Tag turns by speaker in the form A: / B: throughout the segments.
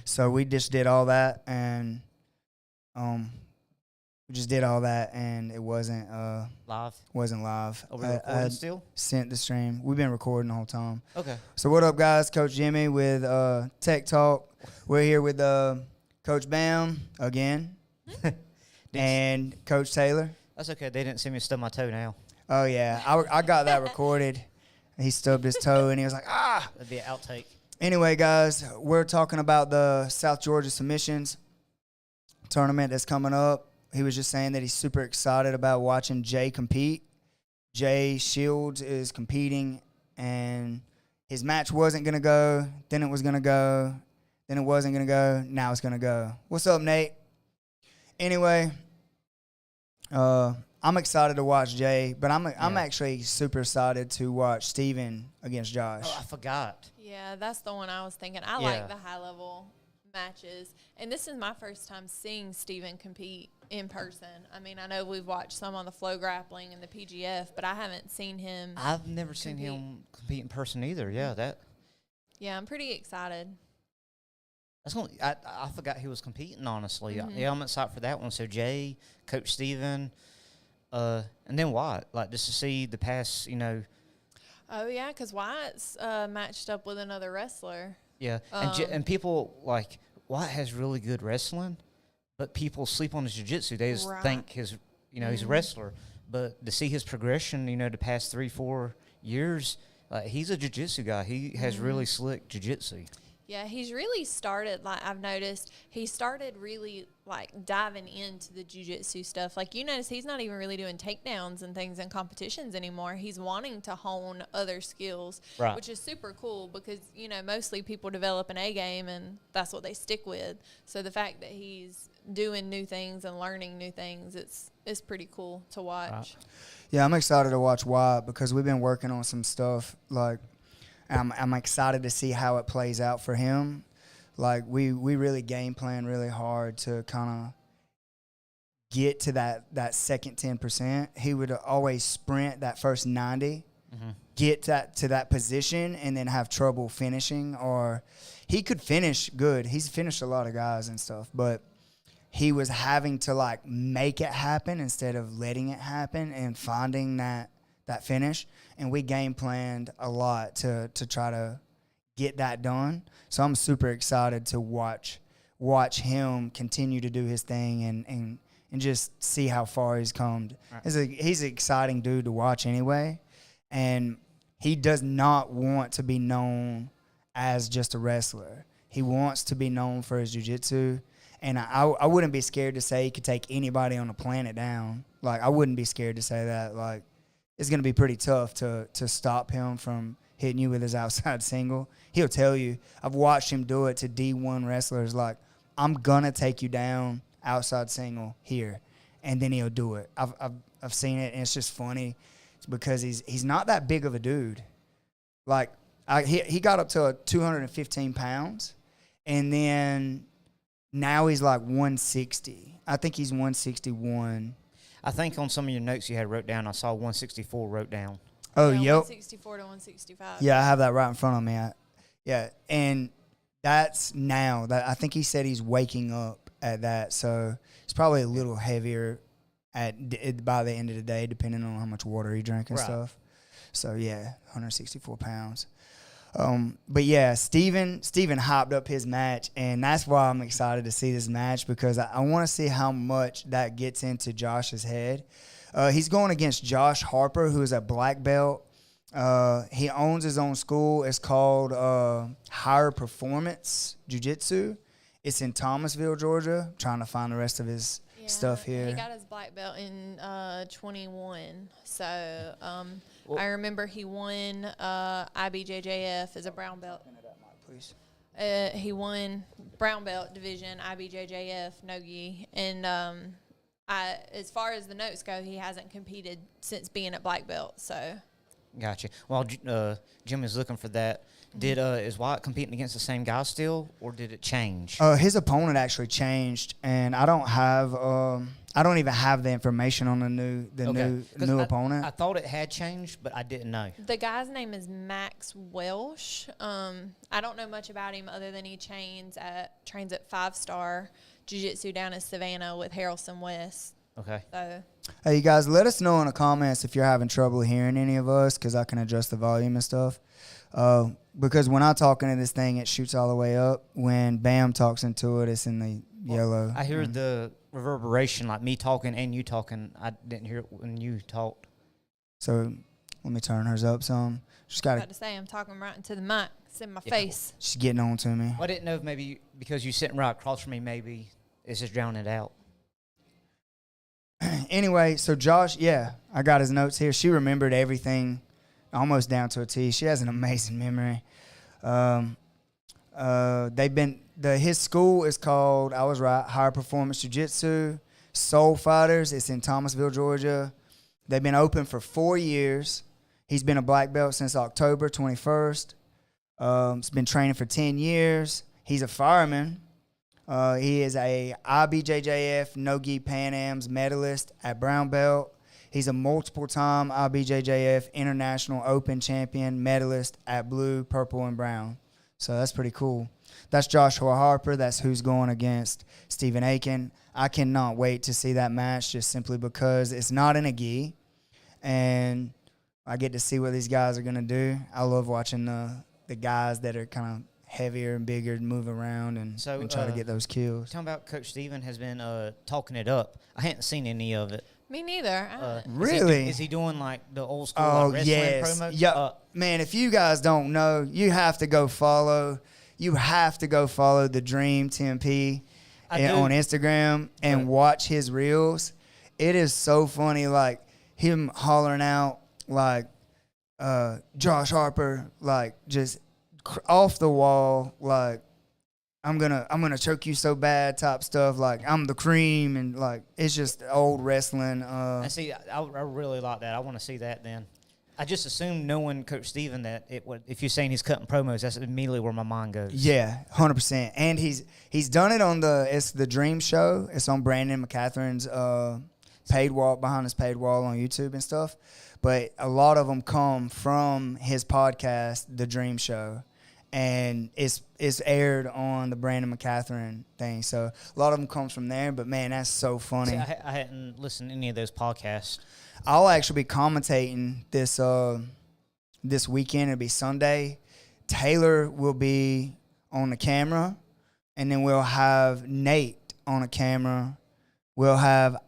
A: So we just did all that, and we just did all that, and it wasn't
B: Live?
A: wasn't live.
B: Are we
A: I
B: recording
A: had
B: still?
A: sent the stream. We've been recording the whole time.
B: Okay.
A: So what up, guys? Coach Jimmy with Tech Talk. We're here with Coach Bam again, and Coach Taylor.
B: That's okay. They didn't see me stub my toe now.
A: Oh yeah, I got that recorded. He stubbed his toe, and he was like, ah.
B: That'd be an outtake.
A: Anyway, guys, we're talking about the South Georgia Submissions tournament that's coming up. He was just saying that he's super excited about watching Jay compete. Jay Shields is competing, and his match wasn't going to go. Then it was going to go. Then it wasn't going to go. Now it's going to go. What's up, Nate? Anyway, I'm excited to watch Jay, but I'm actually super excited to watch Steven against Josh.
B: Oh, I forgot.
C: Yeah, that's the one I was thinking. I like the high-level matches. And this is my first time seeing Steven compete in person. I mean, I know we've watched some on the flow grappling and the PGF, but I haven't seen him
B: I've never seen him compete in person either. Yeah,
C: I'm pretty excited.
B: that's gonna. I forgot he was competing. Honestly, yeah, I'm excited for that one. So Jay, Coach Steven, and then Wyatt. Like just to see the past,
C: Oh, yeah, because Wyatt's matched up with another wrestler.
B: Yeah, and people like Wyatt has really good wrestling, but people sleep on his jiu-jitsu. They just think he's a wrestler. But to see his progression, the past 3-4 years, he's a jiu-jitsu guy. He has really slick jiu-jitsu.
C: Yeah, he's really started, like I've noticed, he started really like diving into the jiu-jitsu stuff. Like you notice he's not even really doing takedowns and things in competitions anymore. He's wanting to hone other skills, which is super cool because, mostly people develop an A game and that's what they stick with. So the fact that he's doing new things and learning new things, it's pretty cool to watch.
A: Right. Yeah, I'm excited to watch Wyatt because we've been working on some stuff like I'm excited to see how it plays out for him. Like we really game plan really hard to kind of get to that second 10%. He would always sprint that first 90, get to that position, and then have trouble finishing. Or he could finish good. He's finished a lot of guys and stuff, but he was having to make it happen instead of letting it happen and finding that finish. And we game planned a lot to try to get that done. So I'm super excited to watch him continue to do his thing and just see how far he's come. Right. He's an exciting dude to watch anyway. And he does not want to be known as just a wrestler. He wants to be known for his jiu-jitsu. And I wouldn't be scared to say he could take anybody on the planet down. I wouldn't be scared to say that. It's going to be pretty tough to stop him from hitting you with his outside single. He'll tell you. I've watched him do it to D1 wrestlers. I'm going to take you down outside single here. And then he'll do it. I've seen it, and it's just funny. It's because he's not that big of a dude. He got up to 215 pounds, and then now he's 160. I think he's 161.
B: I think on some of your notes you had wrote down, I saw 164 wrote down.
A: Oh,
C: yeah,
A: yep.
C: 164 to 165.
A: Yeah, I have that right in front of me. Yeah, and that's now. I think he said he's waking up at that, so it's probably a little heavier by the end of the day, depending on how much water he drank and stuff. So, yeah, 164 pounds. But yeah, Steven hyped up his match, and that's why I'm excited to see this match because I want to see how much that gets into Josh's head. He's going against Josh Harper, who is a black belt. He owns his own school. It's called Higher Performance Jiu-Jitsu. It's in Thomasville, Georgia. I'm trying to find the rest of his stuff here.
C: He got his black belt in 21. So I remember he won IBJJF as a brown belt.
A: Please.
C: He won brown belt division, IBJJF, no-gi. And as far as the notes go, he hasn't competed since being at black belt. So
B: Gotcha. While Jim is looking for that, is Wyatt competing against the same guy still, or did it change?
A: His opponent actually changed, and I don't even have the information on the new opponent.
B: I thought it had changed, but I didn't know.
C: The guy's name is Max Welsh. I don't know much about him other than he trains at 5-Star Jiu-Jitsu down in Savannah with Harrelson West.
B: Okay.
C: So,
A: Hey, you guys, let us know in the comments if you're having trouble hearing any of us, because I can adjust the volume and stuff. Because when I talk into this thing, it shoots all the way up. When Bam talks into it, it's in the yellow.
B: I hear the reverberation, like me talking and you talking. I didn't hear it when you talked.
A: So let me turn hers up some. She's got
C: about to say, I'm talking right into the mic. It's in my face.
A: She's getting on to me.
B: I didn't know if maybe because you're sitting right across from me, maybe it's just drowning it out.
A: Anyway, so Josh, I got his notes here. She remembered everything almost down to a T. She has an amazing memory. His school is called, I was right, Higher Performance Jiu-Jitsu, Soul Fighters. It's in Thomasville, Georgia. They've been open for 4 years. He's been a black belt since October 21st. He's been training for 10 years. He's a fireman. He is a IBJJF No-Gi Pan Am's medalist at brown belt. He's a multiple-time IBJJF International Open champion medalist at blue, purple, and brown. So that's pretty cool. That's Joshua Harper. That's who's going against Stephen Aiken. I cannot wait to see that match just simply because it's not in a gi, and I get to see what these guys are going to do. I love watching the guys that are kind of heavier and bigger move around and try to get those kills.
B: Talking about Coach Stephen has been talking it up. I hadn't seen any of it.
C: Me neither.
A: Really?
B: Is he doing like the old school wrestling promo?
A: Yeah. Man, if you guys don't know, you have to go follow. You have to go follow the Dream TMP on Instagram and watch his reels. It is so funny, like him hollering out like Josh Harper, like just off the wall, like I'm gonna choke you so bad type stuff, like I'm the cream, and like it's just old wrestling.
B: And see, I really like that. I want to see that then. I just assumed knowing Coach Stephen that if you're saying he's cutting promos, that's immediately where my mind goes.
A: Yeah, 100%. And he's done it on the Dream Show. It's on Brandon McCatherine's paid wall, behind his paid wall on YouTube and stuff. But a lot of them come from his podcast, The Dream Show. And it's aired on the Brandon McCatherine thing. So a lot of them comes from there. But, man, that's so funny.
B: See, I hadn't listened to any of those podcasts.
A: I'll actually be commentating this weekend. It'll be Sunday. Taylor will be on the camera. And then we'll have Nate on the camera. We'll have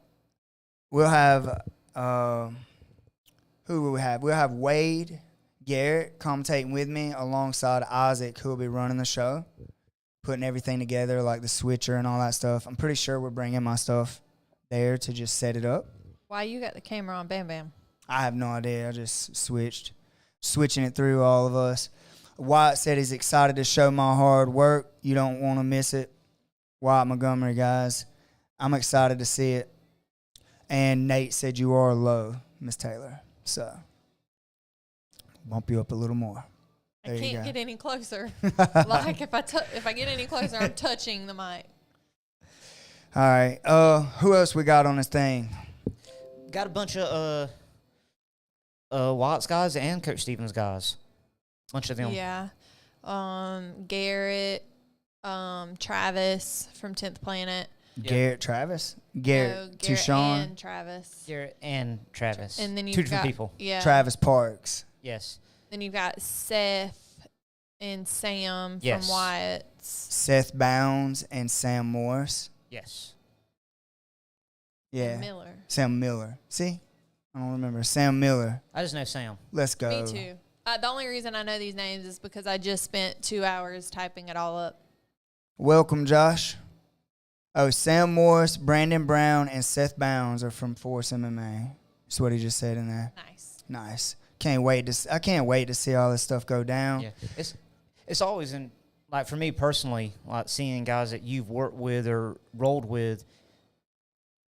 A: who will we have? We'll have Wade Garrett commentating with me alongside Isaac, who will be running the show, putting everything together, like the switcher and all that stuff. I'm pretty sure we're bringing my stuff there to just set it up.
C: Why you got the camera on Bam Bam?
A: I have no idea. I just switching it through all of us. Wyatt said he's excited to show my hard work. You don't want to miss it. Wyatt Montgomery, guys. I'm excited to see it. And Nate said you are low, Miss Taylor. So bump you up a little more. There
C: I can't get any closer. Like if I get any closer, I'm touching the mic.
A: All right. Who else we got on this thing?
B: Got a bunch of Wyatt's guys and Coach Stevens guys. Bunch of them.
C: Yeah. Garrett, Travis from 10th Planet.
A: Garrett Travis? Garrett Touchon?
C: And Travis.
B: Garrett and Travis.
C: And then
B: two different people.
C: Yeah.
A: Travis Parks.
B: Yes.
C: Then you've got Seth and Sam from Wyatt's.
A: Seth Bounds and Sam Morris.
B: Yes.
A: Yeah.
C: And Miller.
A: Sam Miller. See? I don't remember. Sam Miller.
B: I just know Sam.
A: Let's go.
C: Me too. The only reason I know these names is because I just spent 2 hours typing it all up.
A: Welcome, Josh. Oh, Sam Morris, Brandon Brown, and Seth Bounds are from Force MMA. That's what he just said in there. Nice. I can't wait to see all this stuff go down.
B: Yeah. It's always like for me personally, like seeing guys that you've worked with or rolled with,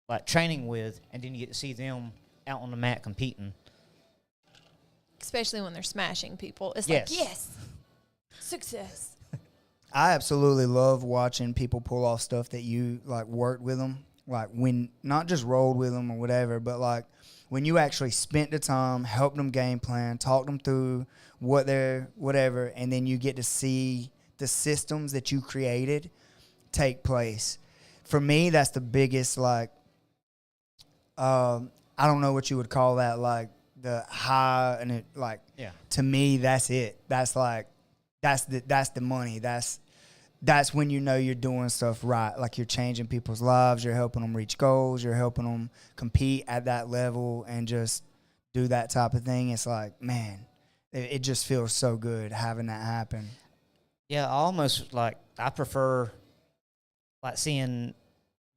B: like training with, and then you get to see them out on the mat competing.
C: especially when they're smashing people. It's
B: Yes.
C: like, yes, success.
A: I absolutely love watching people pull off stuff that you like worked with them, like when not just rolled with them or whatever, but like when you actually spent the time, helped them game plan, talked them through what they're whatever, and then you get to see the systems that you created take place. For me, that's the biggest like. I don't know what you would call that, like the high and it like.
B: Yeah.
A: To me, that's it. That's like, that's the money. That's when you know you're doing stuff right. Like you're changing people's lives. You're helping them reach goals. You're helping them compete at that level and just do that type of thing. It's like, man, it just feels so good having that happen.
B: Yeah, almost like I prefer like seeing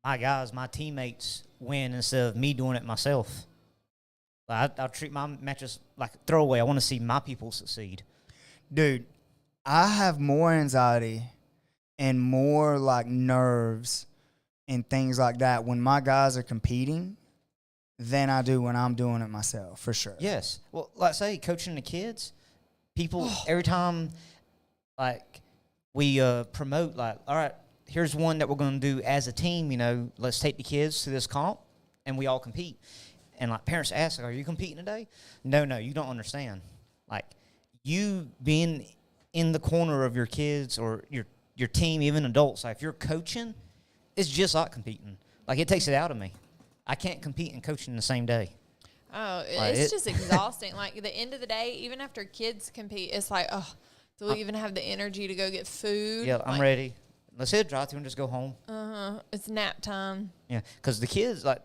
B: my guys, my teammates win instead of me doing it myself. Like I'll treat my matches like a throwaway. I want to see my people succeed.
A: Dude, I have more anxiety and more like nerves and things like that when my guys are competing than I do when I'm doing it myself, for sure.
B: Yes. Well, like say coaching the kids, people every time like we promote like, all right, here's one that we're going to do as a team, you know, let's take the kids to this comp and we all compete. And like parents ask, like, are you competing today? No, you don't understand. Like you being in the corner of your kids or your team, even adults, like if you're coaching, it's just like competing. Like it takes it out of me. I can't compete and coach in the same day.
C: Oh,
B: Like
C: it's just exhausting. Like at the end of the day, even after kids compete, it's like, oh, do we even have the energy to go get food?
B: Yeah, I'm ready. Let's hit a drive-through and just go home.
C: It's nap time.
B: Yeah, because the kids, like,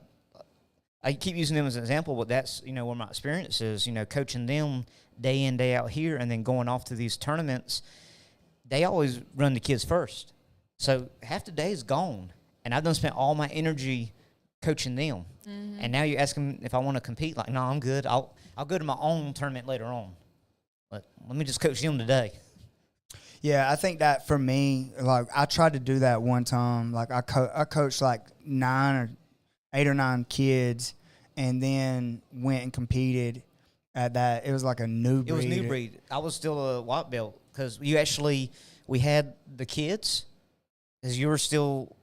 B: I keep using them as an example, but that's, you know, where my experience is, you know, coaching them day in, day out here, and then going off to these tournaments, they always run the kids first. So half the day is gone, and I've done spent all my energy coaching them. Mm-hmm. And now you ask them if I want to compete, like, no, I'm good. I'll go to my own tournament later on. But let me just coach them today.
A: Yeah, I think that for me, like I tried to do that one time. Like I coached like 8 or 9 kids, and then went and competed at that. It was like a new breed.
B: It was new breed. I was still a white belt because we had the kids, because you were still,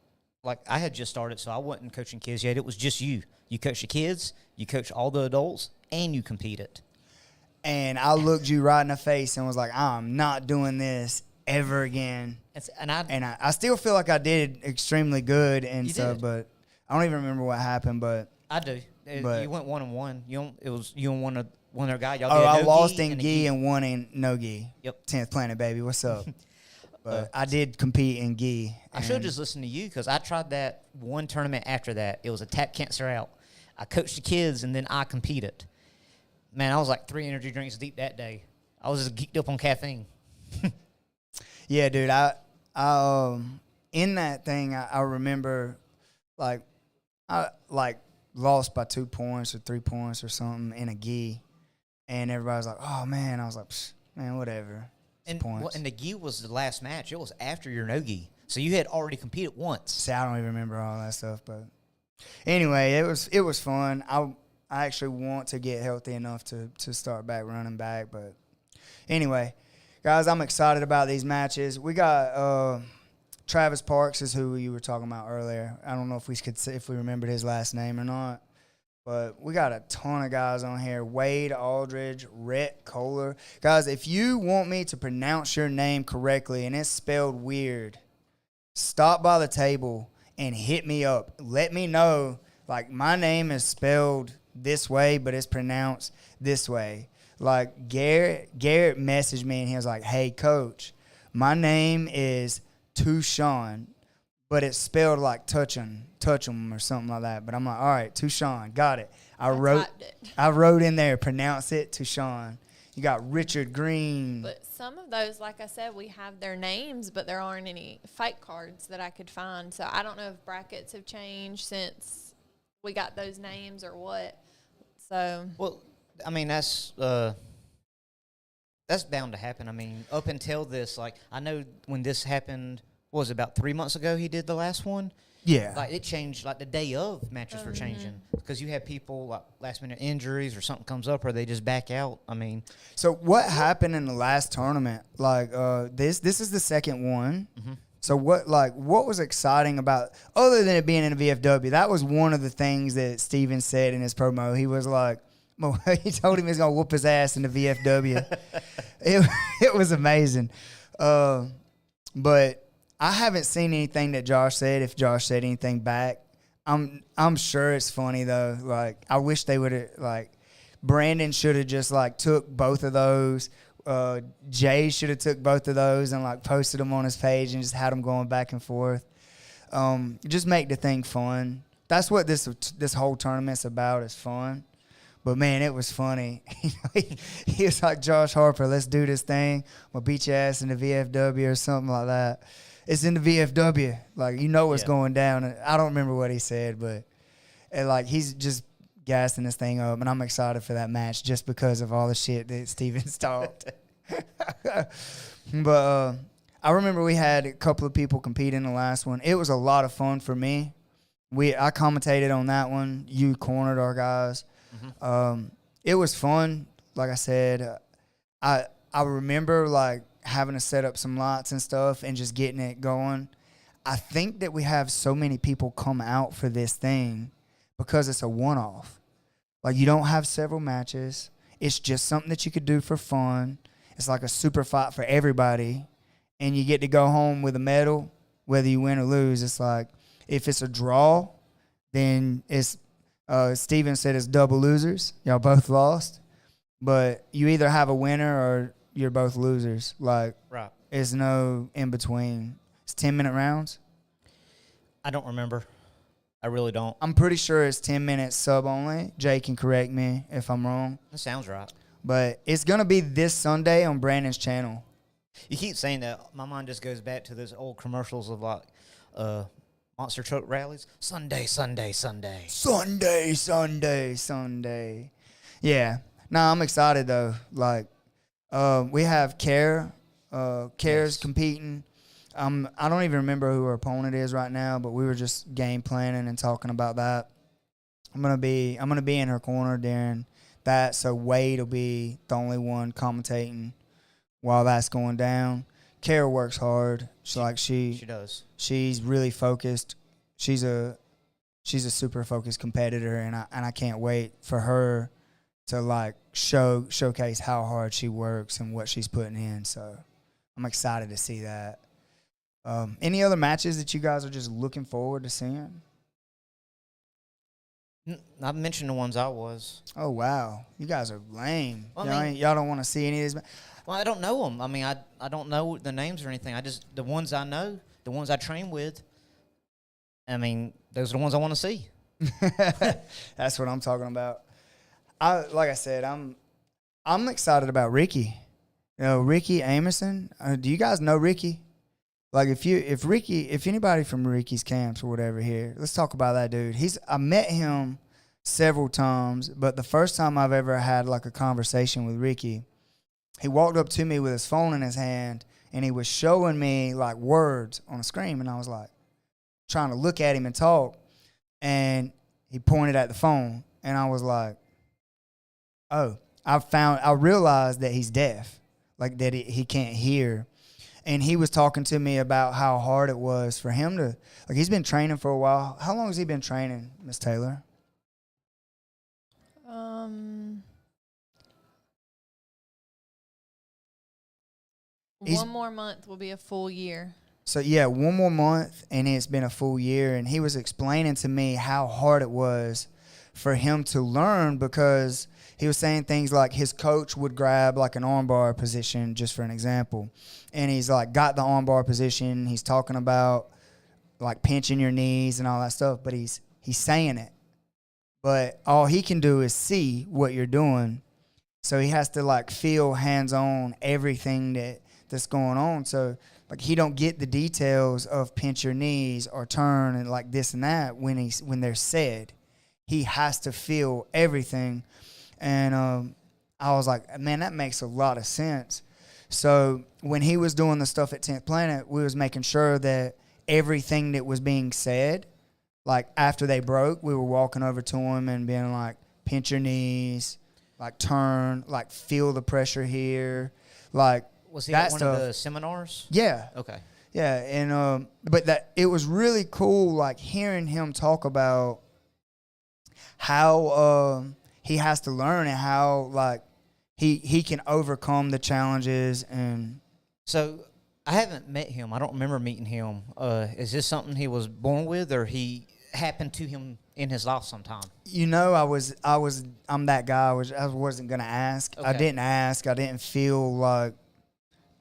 B: like I had just started, so I wasn't coaching kids yet. It was just you. You coach the kids, you coach all the adults, and you competed.
A: And I looked you right in the face and was like, I'm not doing this ever again. And I still feel like I did extremely good and stuff, but I don't even remember what happened. But
B: I do. You went 1-1. It was you and one other guy. Y'all
A: I lost in gi and won in no gi.
B: Yep.
A: 10th Planet, baby. What's up? But I did compete in gi.
B: I should have just listened to you because I tried that one tournament after that. It was a tap cancer out. I coached the kids and then I competed. Man, I was like 3 energy drinks deep that day. I was just geeked up on caffeine.
A: Yeah, dude. I in that thing, I remember, like, I lost by 2 points or 3 points or something in a gi, and everybody was like, "Oh man!" I was like, "Man, whatever."
B: And
A: points.
B: And the gi was the last match. It was after your no gi, so you had already competed once.
A: See, I don't even remember all that stuff, but anyway, it was fun. I actually want to get healthy enough to start back running back, but anyway, guys, I'm excited about these matches. We got Travis Parks is who you were talking about earlier. I don't know if we remembered his last name or not, but we got a ton of guys on here. Wade Aldridge, Rhett Kohler. Guys, if you want me to pronounce your name correctly and it's spelled weird, stop by the table and hit me up. Let me know, like, my name is spelled this way, but it's pronounced this way. Like, Garrett messaged me, and he was like, hey, coach, my name is Tushawn, but it's spelled like touch 'em or something like that. But I'm like, all right, Tushawn, got it. I wrote in there, pronounce it Tushawn. You got Richard Green.
C: But some of those, like I said, we have their names, but there aren't any fake cards that I could find. So I don't know if brackets have changed since we got those names or what. So
B: well, I mean that's bound to happen. I mean, up until this, like I know when this happened what was it, about 3 months ago he did the last one.
A: Yeah.
B: Like, it changed, like, the day of matches were changing. Because you have people, like, last-minute injuries or something comes up or they just back out. I mean.
A: So what happened in the last tournament? Like, this is the second one. Mm-hmm. So what was exciting about, other than it being in the VFW, that was one of the things that Steven said in his promo. He was like, he told him he's going to whoop his ass in the VFW. It was amazing. But I haven't seen anything that Josh said, if Josh said anything back. I'm sure it's funny, though. Like, I wish they would have, like, Brandon should have just, like, took both of those. Jay should have took both of those and, like, posted them on his page and just had them going back and forth. Just make the thing fun. That's what this whole tournament's about, is fun. But, man, it was funny. He was like, Josh Harper, let's do this thing. We'll beat your ass in the VFW or something like that. It's in the VFW. Like, you know what's going down. I don't remember what he said, but, like, he's just gassing this thing up, and I'm excited for that match just because of all the shit that Steven's talked. But I remember we had a couple of people compete in the last one. It was a lot of fun for me. I commentated on that one. You cornered our guys. Mm-hmm. It was fun. Like I said, I remember, like, having to set up some lights and stuff and just getting it going. I think that we have so many people come out for this thing because it's a one-off. Like, you don't have several matches. It's just something that you could do for fun. It's like a super fight for everybody, and you get to go home with a medal, whether you win or lose. It's like, if it's a draw, then it's Steven said it's double losers. Y'all both lost. But you either have a winner or you're both losers. Like,
B: right.
A: There's no in between. It's 10-minute rounds.
B: I don't remember. I really don't.
A: I'm pretty sure it's 10 minutes sub only. Jay can correct me if I'm wrong.
B: That sounds right.
A: But it's going to be this Sunday on Brandon's channel.
B: You keep saying that. My mind just goes back to those old commercials of, like, monster truck rallies. Sunday, Sunday, Sunday.
A: Sunday, Sunday, Sunday. Yeah. No, I'm excited, though. Like, we have Care. Care's competing. I don't even remember who our opponent is right now, but we were just game planning and talking about that. I'm gonna be in her corner during that, so Wade will be the only one commentating while that's going down. Kara works hard. She
B: does.
A: She's really focused. She's a super focused competitor, and I can't wait for her to, like, showcase how hard she works and what she's putting in. So I'm excited to see that. Any other matches that you guys are just looking forward to seeing?
B: I've mentioned the ones I was.
A: Oh, wow. You guys are lame.
B: Well,
A: y'all don't want to see any of these.
B: Well, I don't know them. I mean, I don't know the names or anything. The ones I know, the ones I train with, I mean, those are the ones I want to see.
A: That's what I'm talking about. Like I said, I'm excited about Ricky. You know, Ricky Amerson. Do you guys know Ricky? Like, if anybody from Ricky's camps or whatever here, let's talk about that dude. I met him several times, but the first time I've ever had, like, a conversation with Ricky, he walked up to me with his phone in his hand, and he was showing me, like, words on a screen, and I was like, trying to look at him and talk, and he pointed at the phone, and I was like, oh, I realized that he's deaf, like, that he can't hear. And he was talking to me about how hard it was for him to, like, he's been training for a while. How long has he been training, Miss Taylor?
C: One more month will be a full year.
A: So, yeah, one more month, and it's been a full year. And he was explaining to me how hard it was for him to learn, because he was saying things like his coach would grab, like, an armbar position, just for an example. And he's, like, got the armbar position. He's talking about, like, pinching your knees and all that stuff, but he's saying it. But all he can do is see what you're doing. So he has to, like, feel hands-on everything that's going on. So, like, he don't get the details of pinch your knees or turn and, like, this and that when they're said. He has to feel everything. And I was like, man, that makes a lot of sense. So when he was doing the stuff at 10th Planet, we was making sure that everything that was being said, like after they broke, we were walking over to him and being like, pinch your knees, like turn, like feel the pressure here, like
B: Was he
A: that
B: at one
A: stuff.
B: of the seminars?
A: Yeah.
B: Okay.
A: Yeah, and but that it was really cool, like hearing him talk about how he has to learn and how like he can overcome the challenges. And
B: So I haven't met him. I don't remember meeting him. Is this something he was born with, or he happened to him in his life sometime?
A: I'm that guy. I wasn't gonna ask. I
B: Okay.
A: didn't ask. I didn't feel like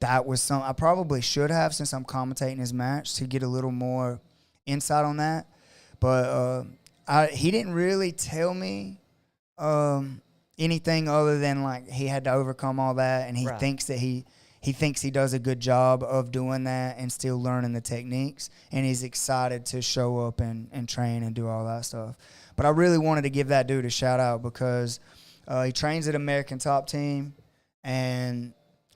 A: that was some. I probably should have, since I'm commentating his match, to get a little more insight on that. But he didn't really tell me anything other than like he had to overcome all that, and he
B: Right.
A: thinks that he thinks he does a good job of doing that and still learning the techniques, and he's excited to show up and train and do all that stuff. But I really wanted to give that dude a shout out because he trains at American Top Team, and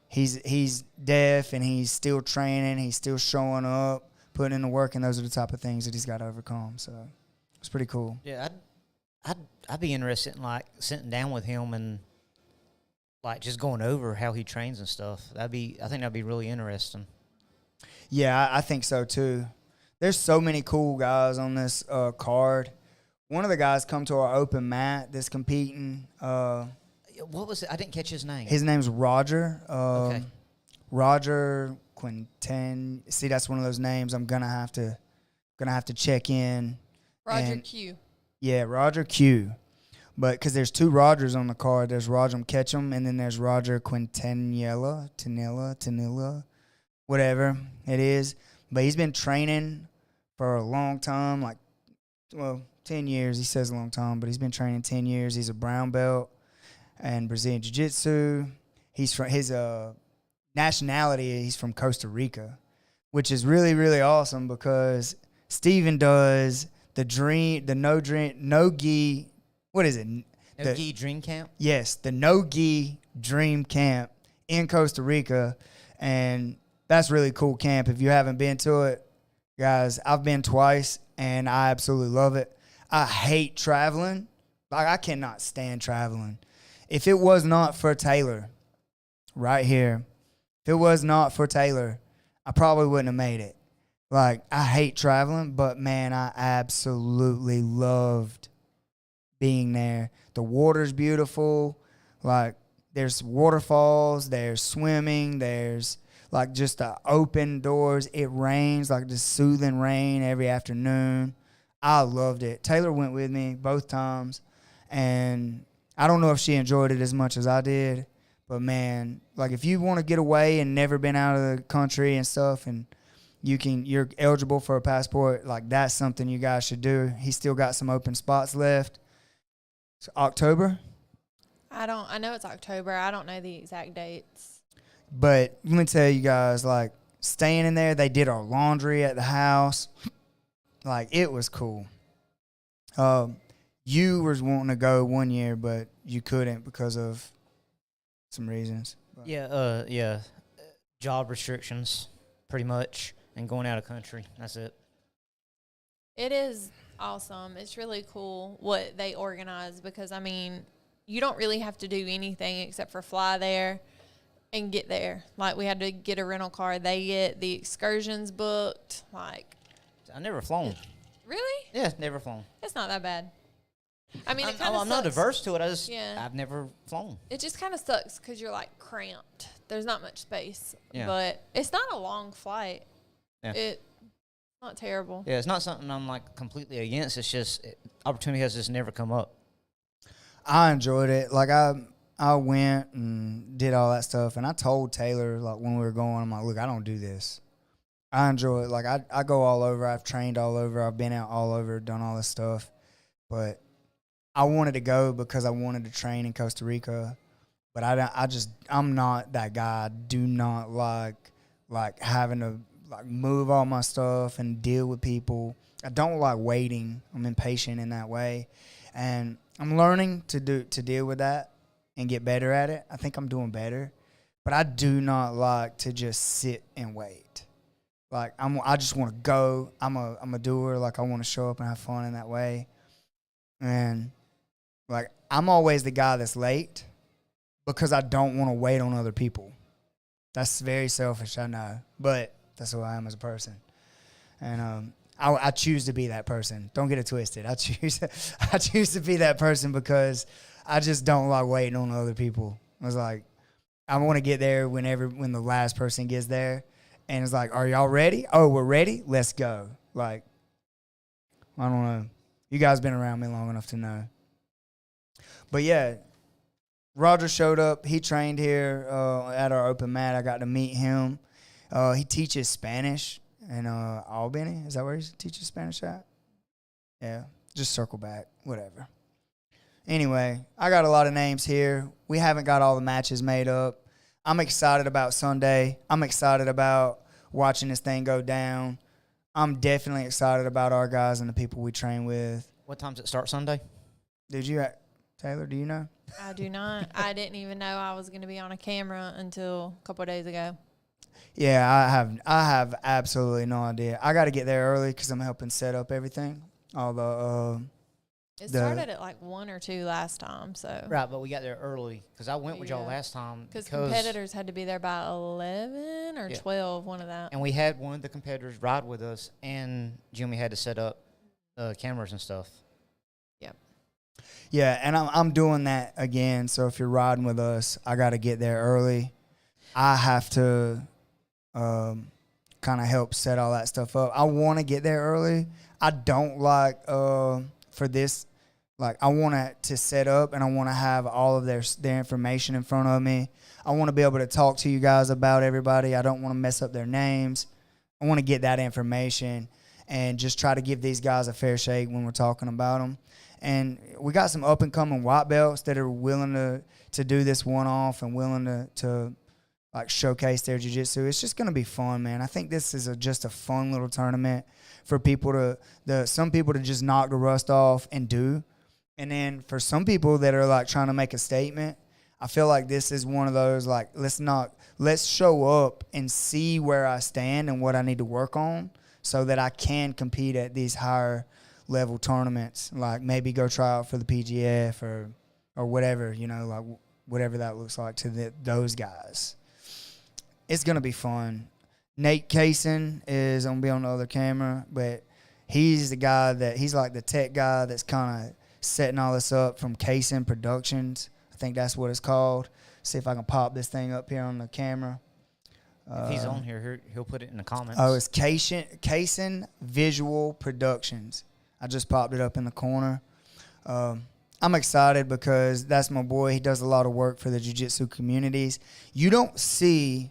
A: he's deaf and he's still training, he's still showing up, putting in the work, and those are the type of things that he's got to overcome. So it's pretty cool.
B: Yeah, I'd be interested in like sitting down with him and like just going over how he trains and stuff. I think that'd be really interesting.
A: Yeah, I think so too. There's so many cool guys on this card. One of the guys come to our open mat that's competing.
B: What was it? I didn't catch his name.
A: His name's Roger.
B: Okay.
A: Roger Quinten. See, that's one of those names I'm gonna have to check in.
C: Roger
A: And-
C: Q.
A: Yeah, Roger Q. But because there's two Rogers on the card. There's Roger Ketchum, and then there's Roger Tanilla, whatever it is. But he's been training for a long time, 10 years. He says a long time, but he's been training 10 years. He's a brown belt and Brazilian Jiu-Jitsu. He's from his nationality. He's from Costa Rica, which is really, really awesome because Steven does the no gi. What is it?
B: No-gi Dream Camp?
A: Yes, the no gi dream camp in Costa Rica, and that's really cool camp. If you haven't been to it, guys, I've been twice and I absolutely love it. I hate traveling. Like, I cannot stand traveling. If it was not for Taylor right here, if it was not for Taylor, I probably wouldn't have made it. Like, I hate traveling, but man, I absolutely loved being there. The water's beautiful. Like, there's waterfalls, there's swimming, there's like just the open doors. It rains, like the soothing rain every afternoon. I loved it. Taylor went with me both times, and I don't know if she enjoyed it as much as I did, but man, like if you want to get away and never been out of the country and stuff, and you're eligible for a passport, like that's something you guys should do. He's still got some open spots left. It's October.
C: I know it's October. I don't know the exact dates.
A: But let me tell you guys, like, staying in there, they did our laundry at the house. Like, it was cool. You was wanting to go one year, but you couldn't because of some reasons. But
B: Yeah, job restrictions, pretty much, and going out of country. That's it.
C: It is awesome. It's really cool what they organize because, I mean, you don't really have to do anything except for fly there and get there. Like, we had to get a rental car. They get the excursions booked. Like,
B: I never flown.
C: really?
B: Yeah, never flown.
C: It's not that bad. I mean, it kind of
B: I'm not averse to it.
C: Yeah.
B: I've never flown.
C: It just kind of sucks because you're, like, cramped. There's not much space.
B: Yeah.
C: But it's not a long flight.
B: Yeah.
C: It's not terrible.
B: Yeah, it's not something I'm like completely against. It's just opportunity has just never come up.
A: I enjoyed it. Like, I went and did all that stuff, and I told Taylor, like, when we were going, I'm like, look, I don't do this. I enjoy it. Like, I go all over. I've trained all over. I've been out all over, done all this stuff. But I wanted to go because I wanted to train in Costa Rica. But I'm not that guy. I do not like having to like move all my stuff and deal with people. I don't like waiting. I'm impatient in that way. And I'm learning to deal with that and get better at it. I think I'm doing better. but I do not like to just sit and wait. Like I just want to go. I'm a doer. Like I want to show up and have fun in that way. And like I'm always the guy that's late because I don't want to wait on other people. That's very selfish, I know, but that's who I am as a person. And I choose to be that person. Don't get it twisted. I choose to be that person because I just don't like waiting on other people. I was like, I want to get there when the last person gets there, and it's like, are y'all ready? Oh, we're ready. Let's go. Like, I don't know. You guys been around me long enough to know. But yeah, Roger showed up. He trained here at our open mat. I got to meet him. He teaches Spanish in Albany. Is that where he teaches Spanish at? Yeah, just circle back, whatever. Anyway, I got a lot of names here. We haven't got all the matches made up. I'm excited about Sunday. I'm excited about watching this thing go down. I'm definitely excited about our guys and the people we train with.
B: What time does it start Sunday?
A: Taylor, do you know?
C: I do not. I didn't even know I was going to be on a camera until a couple of days ago.
A: Yeah, I have absolutely no idea. I got to get there early because I'm helping set up everything.
C: It started at like 1 or 2 last time, so.
B: Right, but we got there early because I went with y'all last time.
C: Because competitors had to be there by 11 or 12, one of that.
B: And we had one of the competitors ride with us, and Jimmy had to set up cameras and stuff.
C: Yep.
A: Yeah, and I'm doing that again. So if you're riding with us, I got to get there early. I have to kind of help set all that stuff up. I want to get there early. I don't like for this, like I want to set up and I want to have all of their information in front of me. I want to be able to talk to you guys about everybody. I don't want to mess up their names. I want to get that information and just try to give these guys a fair shake when we're talking about them. And we got some up-and-coming white belts that are willing to do this one-off and willing to like showcase their jiu-jitsu. It's just going to be fun, man. I think this is just a fun little tournament for people some people to just knock the rust off and do. And then for some people that are like trying to make a statement, I feel like this is one of those like, let's show up and see where I stand and what I need to work on so that I can compete at these higher level tournaments, like maybe go try out for the PGF or whatever, like whatever that looks like to those guys. It's going to be fun. Nate Kaysen is going to be on the other camera, but he's the guy he's like the tech guy that's kind of setting all this up from Kaysen Productions. I think that's what it's called. See if I can pop this thing up here on the camera.
B: If he's on here, he'll put it in the comments.
A: Oh, it's Kaysen Visual Productions. I just popped it up in the corner. I'm excited because that's my boy. He does a lot of work for the jiu-jitsu communities. You don't see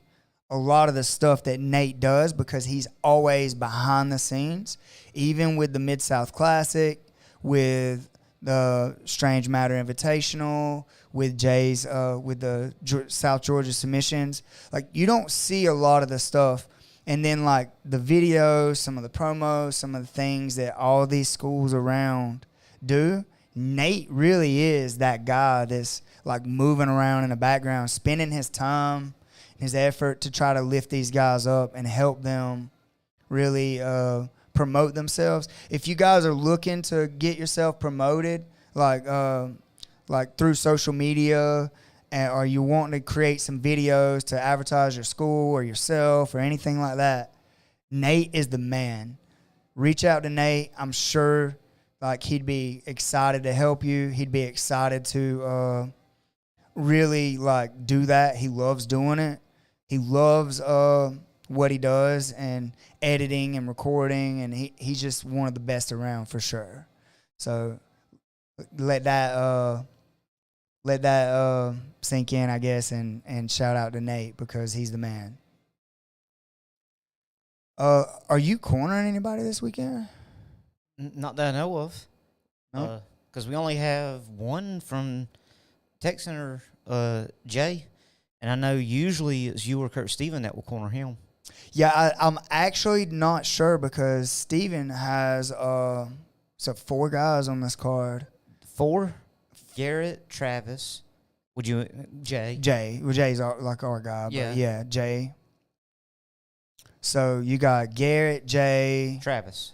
A: a lot of the stuff that Nate does because he's always behind the scenes, even with the Mid-South Classic, with the Strange Matter Invitational, with Jay's, with the South Georgia submissions. Like, you don't see a lot of the stuff. And then, like, the videos, some of the promos, some of the things that all these schools around do, Nate really is that guy that's, like, moving around in the background, spending his time, his effort to try to lift these guys up and help them really promote themselves. If you guys are looking to get yourself promoted, like through social media, or you want to create some videos to advertise your school or yourself or anything like that, Nate is the man. Reach out to Nate. I'm sure like he'd be excited to help you. He'd be excited to really like do that. He loves doing it. He loves what he does and editing and recording, and he's just one of the best around for sure. So let that sink in, I guess, and shout out to Nate because he's the man. Are you cornering anybody this weekend?
B: Not that I know of.
A: No?
B: Because we only have one from Tech Center, Jay. And I know usually it's you or Kurt Steven that will corner him.
A: Yeah, I'm actually not sure because Steven has 4 guys on this card.
B: 4, Garrett, Travis, Would you, Jay?
A: Jay. Well, Jay's like our guy.
B: Yeah.
A: But yeah, Jay. So you got Garrett, Jay.
B: Travis.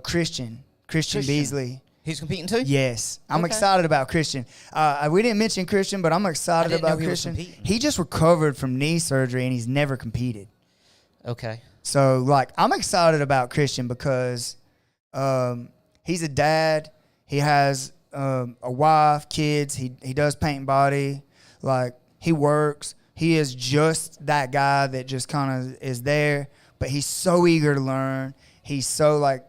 A: Christian. Christian Beasley.
B: He's competing too?
A: Yes. I'm
B: Okay.
A: excited about Christian. We didn't mention Christian, but I'm excited about Christian. He just recovered from knee surgery, and he's never competed.
B: Okay.
A: So, like, I'm excited about Christian because he's a dad. He has a wife, kids. He does paint and body. Like, he works. He is just that guy that just kind of is there, but he's so eager to learn. He's so, like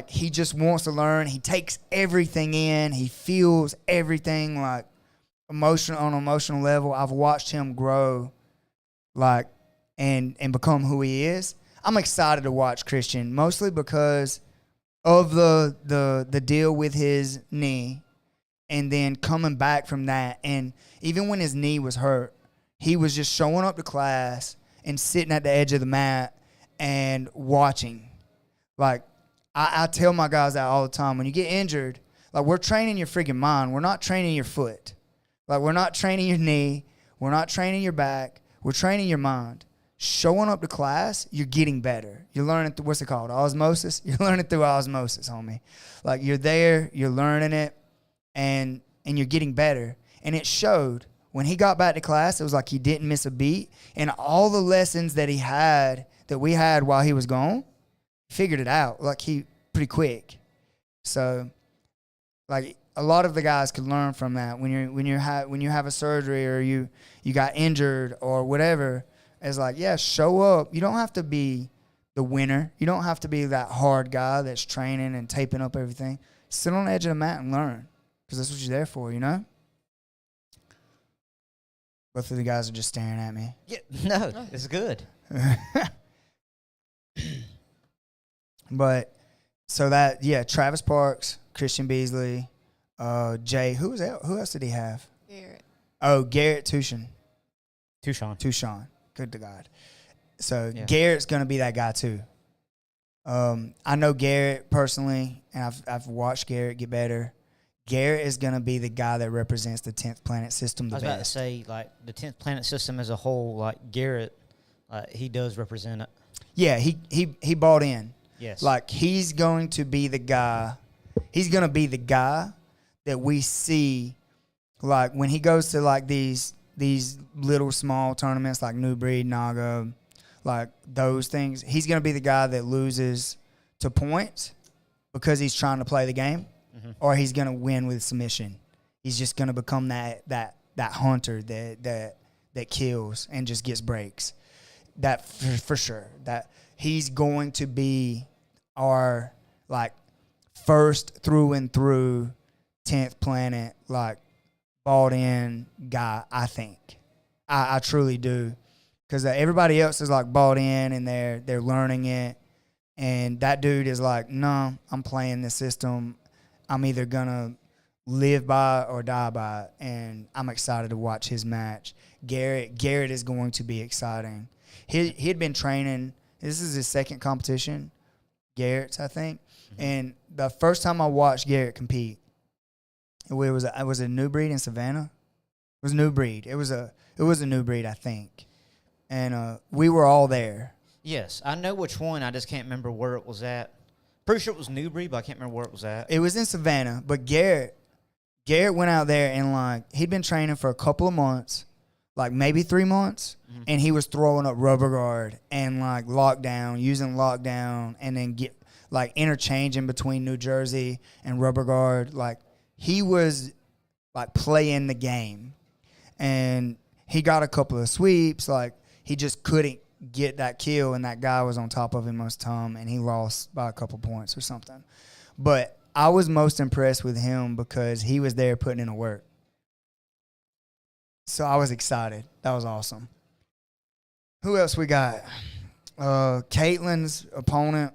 A: he just wants to learn. He takes everything in. He feels everything, like, on an emotional level. I've watched him grow, like, and become who he is. I'm excited to watch Christian, mostly because of the deal with his knee, and then coming back from that. And even when his knee was hurt, he was just showing up to class and sitting at the edge of the mat and watching. Like, I tell my guys that all the time. When you get injured, like, we're training your freaking mind. We're not training your foot. Like, we're not training your knee. We're not training your back. We're training your mind. Showing up to class, you're getting better. You're learning through, what's it called, osmosis? You're learning through osmosis, homie. Like, you're there, you're learning it, and you're getting better. And it showed. When he got back to class, it was like he didn't miss a beat. And all the lessons that we had while he was gone, figured it out, like, he pretty quick. So, like, a lot of the guys could learn from that. When you have a surgery or you got injured or whatever, it's like, yeah, show up. You don't have to be the winner. You don't have to be that hard guy that's training and taping up everything. Sit on the edge of the mat and learn, because that's what you're there for, you know? Both of the guys are just staring at me.
B: Yeah, no, it's good.
A: But so that, yeah, Travis Parks, Christian Beasley, Jay. Who else did he have?
C: Garrett.
A: Oh, Garrett Tucson.
B: Tucson.
A: Good to God. So
B: Yeah.
A: Garrett's gonna be that guy too. I know Garrett personally, and I've watched Garrett get better. Garrett is gonna be the guy that represents the 10th planet system the
B: I was about to
A: best.
B: say, like, the 10th planet system as a whole, like, Garrett, he does represent it.
A: Yeah, he bought in.
B: Yes.
A: Like, he's going to be the guy. He's gonna be the guy that we see, like, when he goes to, like, these little small tournaments like New Breed, Naga, like those things. He's gonna be the guy that loses to points because he's trying to play the game, or he's gonna win with submission. He's just gonna become that hunter that kills and just gets breaks. That for sure. That he's going to be our, like, first through and through 10th planet, like, bought in guy. I think I truly do, because everybody else is, like, bought in and they're learning it, and that dude is like, no, I'm playing this system. I'm either gonna live by it or die by it, and I'm excited to watch his match. Garrett is going to be exciting. He had been training. This is his second competition, Garrett's, I think. And the first time I watched Garrett compete, it was a New Breed in Savannah. It was New Breed. It was a New Breed, I think. And we were all there.
B: Yes, I know which one. I just can't remember where it was at. Pretty sure it was New Breed, but I can't remember where it was at.
A: It was in Savannah, but Garrett went out there and, like, he'd been training for a couple of months, like maybe 3 months, and he was throwing up rubber guard and, like, using lockdown, and then interchanging between New Jersey and rubber guard. Like, he was, like, playing the game, and he got a couple of sweeps. Like, he just couldn't get that kill, and that guy was on top of him most of the time, and he lost by a couple points or something. But I was most impressed with him because he was there putting in the work. So I was excited. That was awesome. Who else we got? Caitlin's opponent.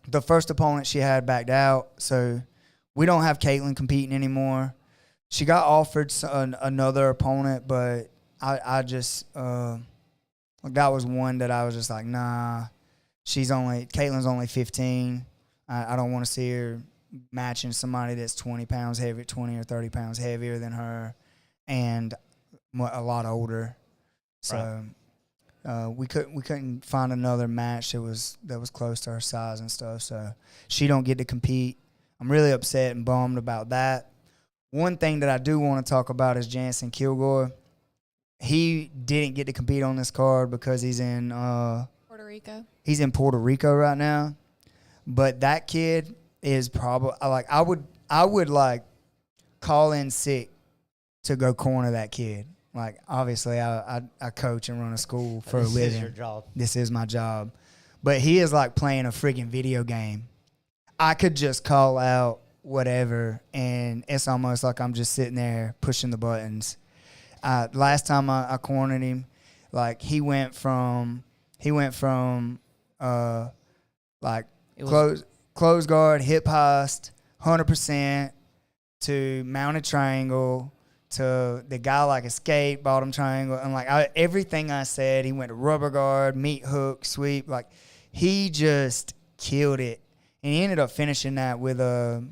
A: The first opponent she had backed out, so we don't have Caitlin competing anymore. She got offered another opponent, but I just that was one that I was just like, nah. Caitlin's only 15. I don't want to see her matching somebody that's 20 or 30 pounds heavier than her. and a lot older. So we couldn't find another match that was close to her size and stuff. So she don't get to compete. I'm really upset and bummed about that. One thing that I do want to talk about is Jansen Kilgore. He didn't get to compete on this card because he's in
C: Puerto Rico.
A: He's in Puerto Rico right now. But that kid is probably like I would like call in sick to go corner that kid. Like obviously I coach and run a school for a living.
B: This is your job.
A: This is my job. But he is like playing a friggin' video game. I could just call out whatever, and it's almost like I'm just sitting there pushing the buttons. Last time I cornered him, like he went from like close guard, hip heist, 100% to mounted triangle to the guy like escape, bottom triangle, and like everything I said, he went to rubber guard, meat hook, sweep. Like he just killed it, and he ended up finishing that with a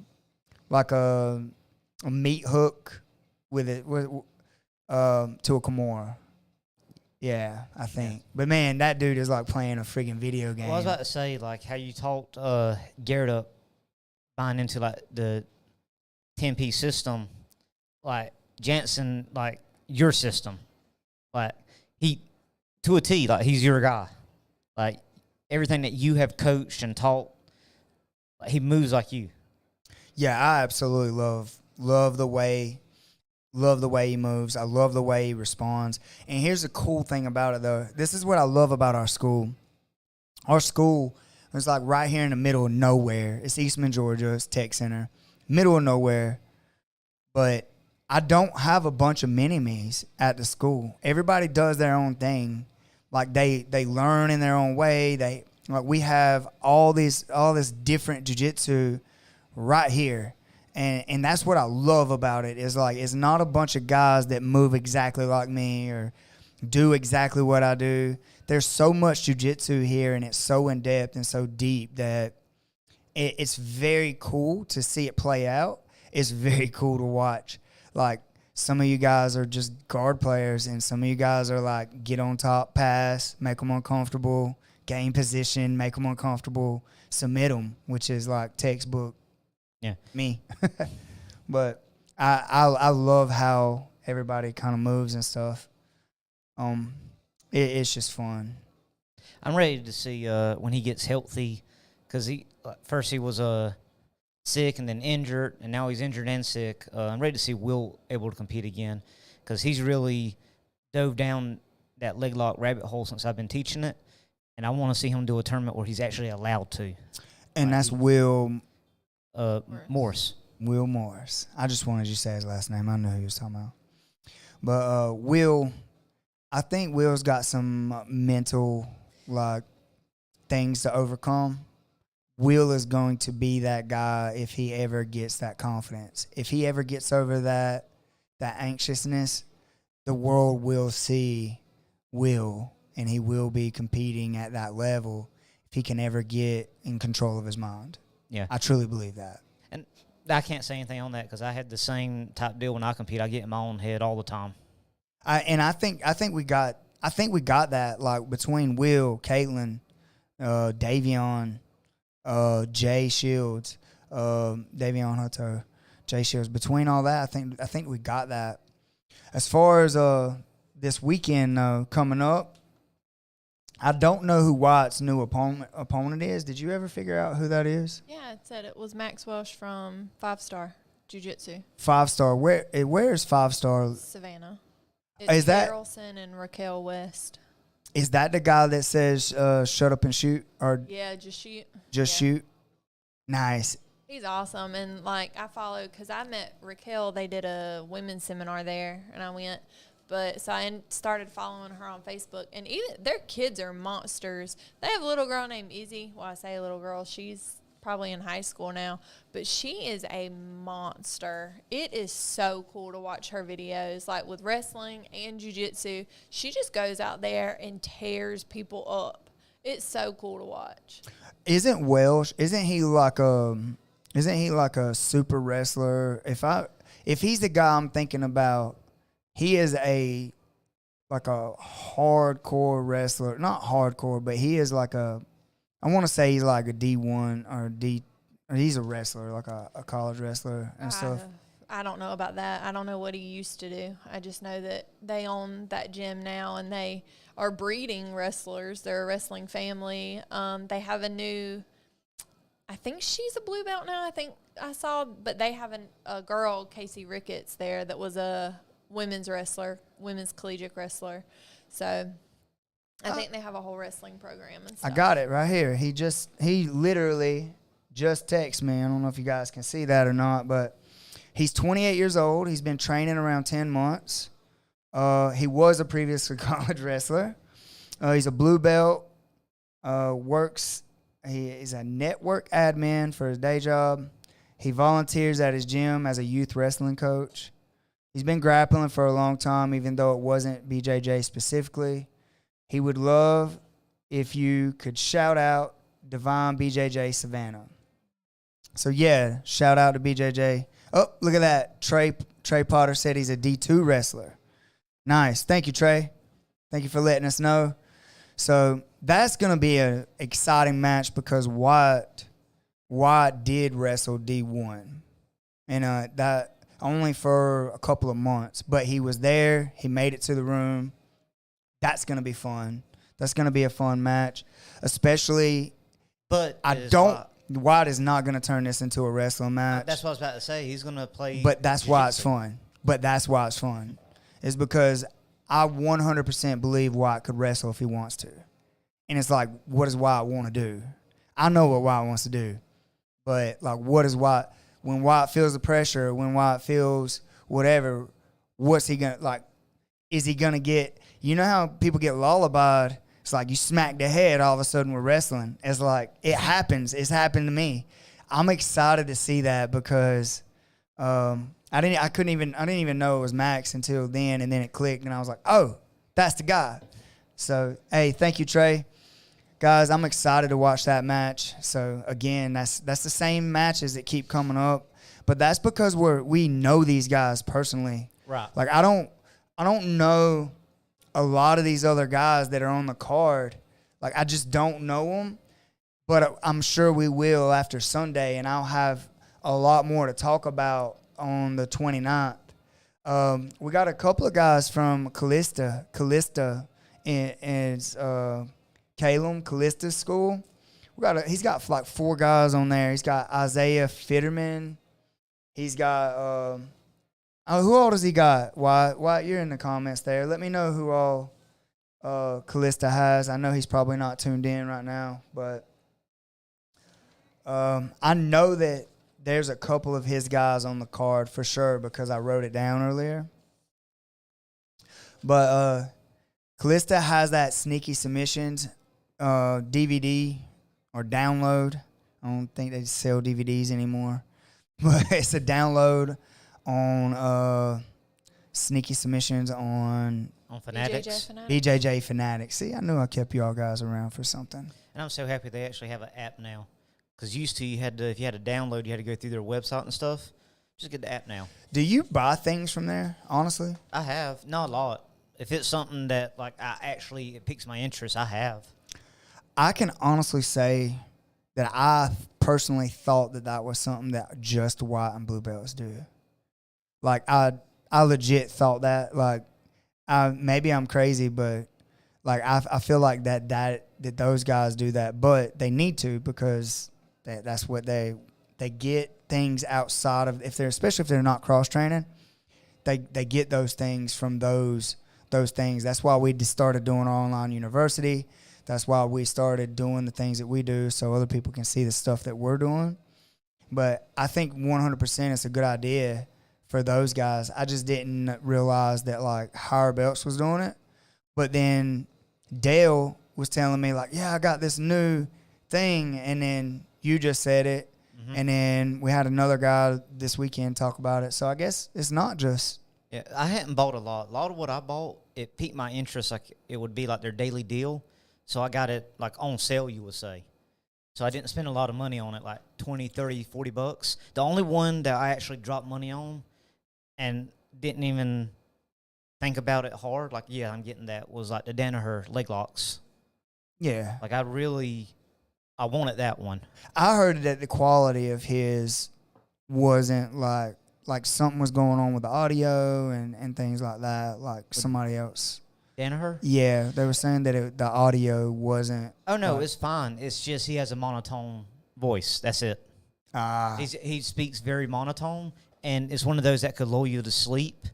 A: meat hook with it to a Kimura. Yeah, I think. But man, that dude is like playing a freaking video game.
B: Well, I was about to say, like how you talked Garrett up buying into like the 10-piece system, like Jansen, like your system, like he to a T, like he's your guy. Like everything that you have coached and taught, like, he moves like you.
A: Yeah, I absolutely love the way he moves. I love the way he responds. And here's the cool thing about it, though. This is what I love about our school. Our school is like right here in the middle of nowhere. It's Eastman, Georgia. It's Tech Center. Middle of nowhere. But I don't have a bunch of mini-me's at the school. Everybody does their own thing. Like they learn in their own way. We have all this different jiu-jitsu right here. And that's what I love about it is like it's not a bunch of guys that move exactly like me or do exactly what I do. There's so much jiu-jitsu here, and it's so in-depth and so deep that it's very cool to see it play out. It's very cool to watch. Like some of you guys are just guard players, and some of you guys are like get on top, pass, make them uncomfortable, gain position, make them uncomfortable, submit them, which is like textbook.
B: Yeah,
A: me. But I love how everybody kind of moves and stuff. It's just fun.
B: I'm ready to see when he gets healthy, because first he was sick and then injured, and now he's injured and sick. I'm ready to see Will able to compete again, because he's really dove down that leg lock rabbit hole since I've been teaching it, and I want to see him do a tournament where he's actually allowed to.
A: And that's Will
B: Morris.
A: Will Morris. I just wanted you to say his last name. I know who he was talking about. But Will, I think Will's got some mental like things to overcome. Will is going to be that guy if he ever gets that confidence. If he ever gets over that anxiousness, the world will see Will, and he will be competing at that level if he can ever get in control of his mind.
B: Yeah,
A: I truly believe that.
B: And I can't say anything on that because I had the same type deal when I compete. I get in my own head all the time.
A: I think we got that like between Will, Caitlin, Davion, Jay Shields, Davion Hutto, Jay Shields. Between all that, I think we got that. As far as this weekend coming up, I don't know who Wyatt's new opponent is. Did you ever figure out who that is?
C: Yeah, it said it was Max Welsh from 5 Star Jiu-Jitsu.
A: 5 Star. Where's 5 Star?
C: Savannah.
A: Is that
C: Harrelson and Raquel West?
A: Is that the guy that says shut up and shoot? Or
C: yeah, just shoot.
A: Just shoot? Nice.
C: He's awesome. And, like, I followed because I met Raquel. They did a women's seminar there, and I went. But so I started following her on Facebook, and even their kids are monsters. They have a little girl named Izzy. Well, I say a little girl. She's probably in high school now, but she is a monster. It is so cool to watch her videos, like with wrestling and jiu-jitsu. She just goes out there and tears people up. It's so cool to watch.
A: Isn't he like a super wrestler? If he's the guy I'm thinking about he is like a hardcore wrestler. Not hardcore, but he is like I want to say he's like a D1 or he's a wrestler, like a college wrestler and stuff.
C: I don't know about that. I don't know what he used to do. I just know that they own that gym now, and they are breeding wrestlers. They're a wrestling family. They have a new, I think she's a blue belt now, I think I saw, but they have a girl, Casey Ricketts, there that was a women's collegiate wrestler. So I think they have a whole wrestling program and stuff.
A: I got it right here. He literally just texted me. I don't know if you guys can see that or not, but he's 28 years old. He's been training around 10 months. He was a previous college wrestler. He's a blue belt. He's a network admin for his day job. He volunteers at his gym as a youth wrestling coach. He's been grappling for a long time, even though it wasn't BJJ specifically. He would love if you could shout out Divine BJJ Savannah. So, yeah, shout out to BJJ. Oh, look at that. Trey Potter said he's a D2 wrestler. Nice. Thank you, Trey. Thank you for letting us know. So that's going to be an exciting match because Wyatt did wrestle D1. And that only for a couple of months. But he was there. He made it to the room. That's going to be fun. That's going to be a fun match. Especially,
B: but
A: Wyatt is not going to turn this into a wrestling match.
B: That's what I was about to say. He's going to play.
A: But that's why it's fun. Is because I 100% believe Wyatt could wrestle if he wants to. And it's like, what does Wyatt want to do? I know what Wyatt wants to do. But, like, what is Wyatt? When Wyatt feels the pressure, when Wyatt feels whatever, what's he going to, like, is he going to get, you know how people get lullabied? It's like you smack the head, all of a sudden we're wrestling. It's like, it happens. It's happened to me. I'm excited to see that because I didn't even know it was Max until then, and then it clicked, and I was like, oh, that's the guy. So, hey, thank you, Trey. Guys, I'm excited to watch that match. So, again, that's the same matches that keep coming up, but that's because we know these guys personally.
B: Right.
A: Like, I don't know a lot of these other guys that are on the card. Like, I just don't know them, but I'm sure we will after Sunday, and I'll have a lot more to talk about on the 29th. We got a couple of guys from Callista and Calum Callista's school. He's got like 4 guys on there. He's got Isaiah Fitterman. He's got who all does he got? Why you're in the comments there. Let me know who all Callista has. I know he's probably not tuned in right now, but I know that there's a couple of his guys on the card for sure because I wrote it down earlier. But Callista has that Sneaky Submissions DVD or download. I don't think they sell DVDs anymore. But it's a download on Sneaky Submissions on
B: Fanatics.
A: BJJ Fanatics. See, I knew I kept y'all guys around for something.
B: And I'm so happy they actually have an app now. Because used to, if you had to download, you had to go through their website and stuff. Just get the app now.
A: Do you buy things from there, honestly?
B: I have. Not a lot. If it's something that, like, it piques my interest, I have.
A: I can honestly say that I personally thought that was something that just white and blue belts do. Like, I legit thought that. Like, maybe I'm crazy, but, like, I feel like that those guys do that. But they need to because that's what they get things outside of, especially if they're not cross-training, they get those things from those things. That's why we started doing our online university. That's why we started doing the things that we do so other people can see the stuff that we're doing. But I think 100% it's a good idea for those guys. I just didn't realize that, like, Higher Belts was doing it. But then Dale was telling me, like, yeah, I got this new thing. And then you just said it. Mm-hmm. And then we had another guy this weekend talk about it. So I guess it's not just.
B: Yeah, I hadn't bought a lot. A lot of what I bought, it piqued my interest. Like, it would be like their daily deal. So I got it, like, on sale, you would say. So I didn't spend a lot of money on it, like 20, 30, 40 bucks. The only one that I actually dropped money on and didn't even think about it hard, like, yeah, I'm getting that, was like the Danaher leg locks.
A: Yeah.
B: Like, I wanted that one.
A: I heard that the quality of his wasn't like something was going on with the audio and things like that, like somebody else.
B: Danaher?
A: Yeah, they were saying that the audio wasn't.
B: Oh, no, it's fine. It's just he has a monotone voice. That's it. He speaks very monotone, and it's one of those that could lull you to sleep.